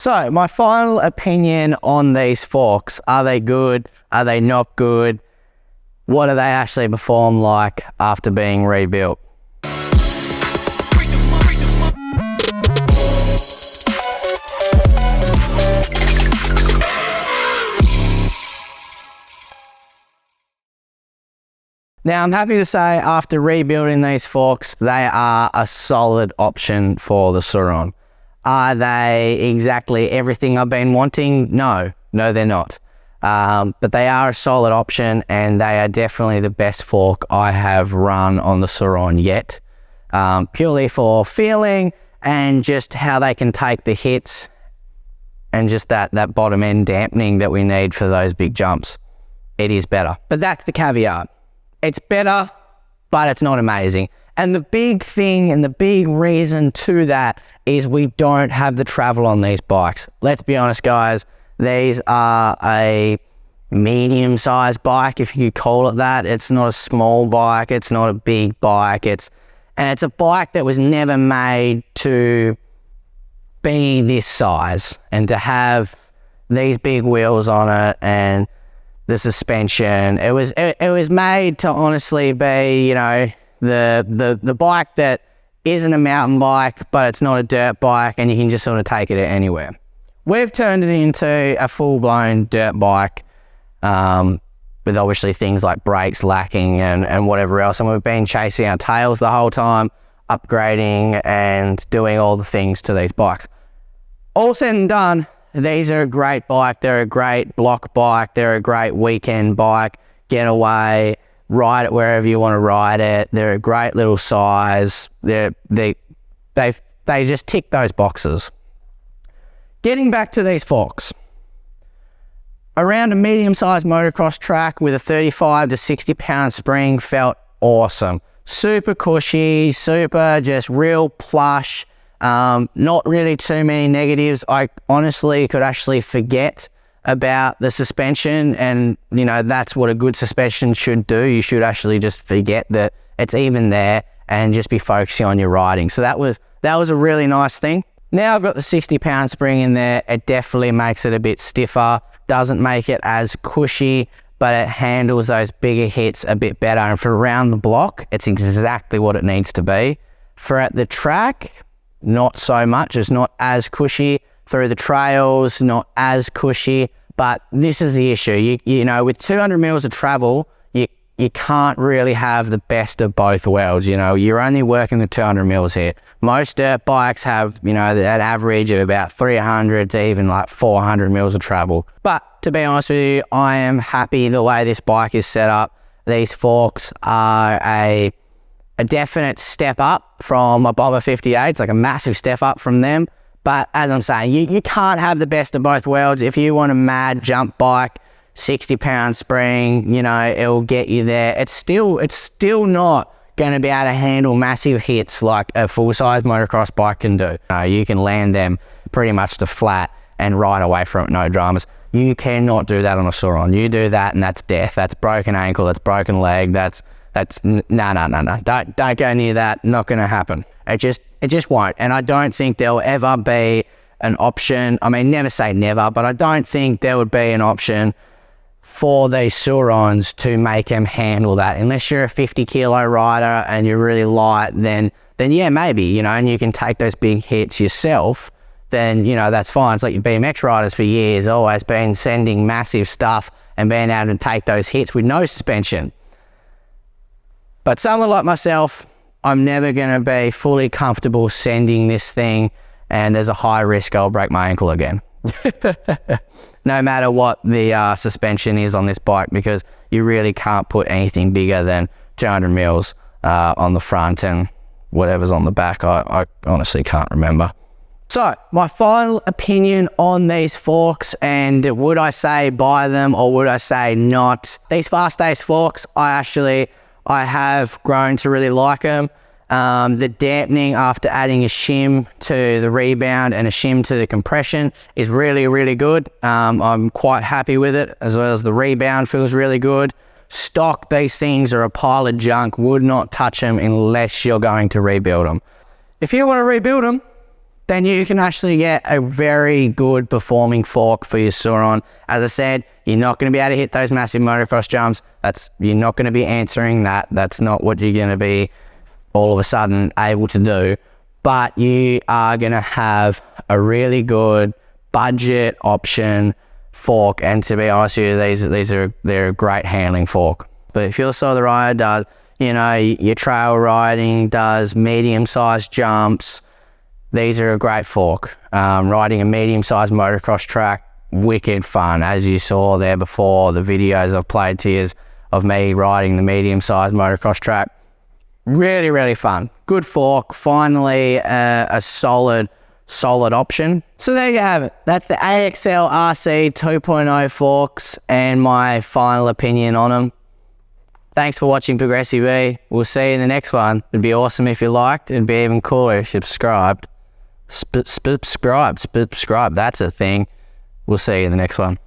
So my final opinion on these forks, are they good? Are they not good? What do they actually perform like after being rebuilt? Now I'm happy to say after rebuilding these forks, they are a solid option for the Sur Ron. Are they exactly everything I've been wanting? No, they're not. But they are a solid option, and they are definitely the best fork I have run on the Sur Ron yet. Purely for feeling and just how they can take the hits and just that bottom end dampening that we need for those big jumps. It is better. But that's the caveat. It's better, but it's not amazing. And the big thing and the big reason to that is we don't have the travel on these bikes. Let's be honest, guys. These are a medium-sized bike, if you could call it that. It's not a small bike. It's not a big bike. And it's a bike that was never made to be this size and to have these big wheels on it and the suspension. It was made to honestly be, the bike that isn't a mountain bike, but it's not a dirt bike, and you can just sort of take it anywhere. We've turned it into a full-blown dirt bike, with obviously things like brakes lacking and whatever else, and we've been chasing our tails the whole time, upgrading and doing all the things to these bikes. All said and done, these are a great bike. They're a great block bike. They're a great weekend bike. Get away, ride it wherever you want to ride it. They're a great little size. They just tick those boxes. Getting back to these forks. Around a medium-sized motocross track with a 35 to 60 pound spring felt awesome. Super cushy, super just real plush. Not really too many negatives. I honestly could actually forget about the suspension, and that's what a good suspension should do. You should actually just forget that it's even there and just be focusing on your riding. So that was a really nice thing. Now I've got the 60 pound spring in there. It definitely makes it a bit stiffer, doesn't make it as cushy, but it handles those bigger hits a bit better. And for around the block, it's exactly what it needs to be. For at the track, not so much. It's not as cushy. Through the trails, not as cushy. But this is the issue. With 200 mils of travel, you can't really have the best of both worlds. You're only working with 200 mils here. Most dirt bikes have, that average of about 300 to even like 400 mils of travel. But to be honest with you, I am happy the way this bike is set up. These forks are a definite step up from a Bomber 58. It's like a massive step up from them. But as I'm saying, you can't have the best of both worlds. If you want a mad jump bike, 60 pound spring, it'll get you there. It's still not going to be able to handle massive hits like a full-size motocross bike can do. You can land them pretty much to flat and ride away from it, no dramas. You cannot do that on a Sur Ron. You do that and that's death. That's broken ankle, that's broken leg, no. Don't go near that. Not going to happen. It just won't. And I don't think there'll ever be an option. I mean, never say never, but I don't think there would be an option for these Sur Rons to make them handle that. Unless you're a 50 kilo rider and you're really light, then yeah, maybe, and you can take those big hits yourself, then, that's fine. It's like your BMX riders for years, always been sending massive stuff and being able to take those hits with no suspension. But someone like myself, I'm never going to be fully comfortable sending this thing, and there's a high risk I'll break my ankle again. No matter what the suspension is on this bike, because you really can't put anything bigger than 200 mils on the front, and whatever's on the back, I honestly can't remember. So, my final opinion on these forks, and would I say buy them or would I say not? These Fastace forks, I have grown to really like them. The dampening after adding a shim to the rebound and a shim to the compression is really, really good. I'm quite happy with it, as well as the rebound feels really good. Stock, these things are a pile of junk. Would not touch them unless you're going to rebuild them. If you want to rebuild them, then you can actually get a very good performing fork for your Sur Ron. As I said, you're not going to be able to hit those massive motocross jumps. You're not going to be answering that. That's not what you're going to be all of a sudden able to do. But you are going to have a really good budget option fork, and to be honest with you, they're a great handling fork. But if you're the sort of rider does, you know, your trail riding, does medium-sized jumps, these are a great fork. Riding a medium-sized motocross track, wicked fun. As you saw there before, the videos I've played to you of me riding the medium-sized motocross track, really, really fun. Good fork, finally a solid option. So there you have it. That's the AXL RC 2.0 forks and my final opinion on them. Thanks for watching Progressive E. We'll see you in the next one. It'd be awesome if you liked. It'd be even cooler if you subscribed. Subscribe. That's a thing. We'll see you in the next one.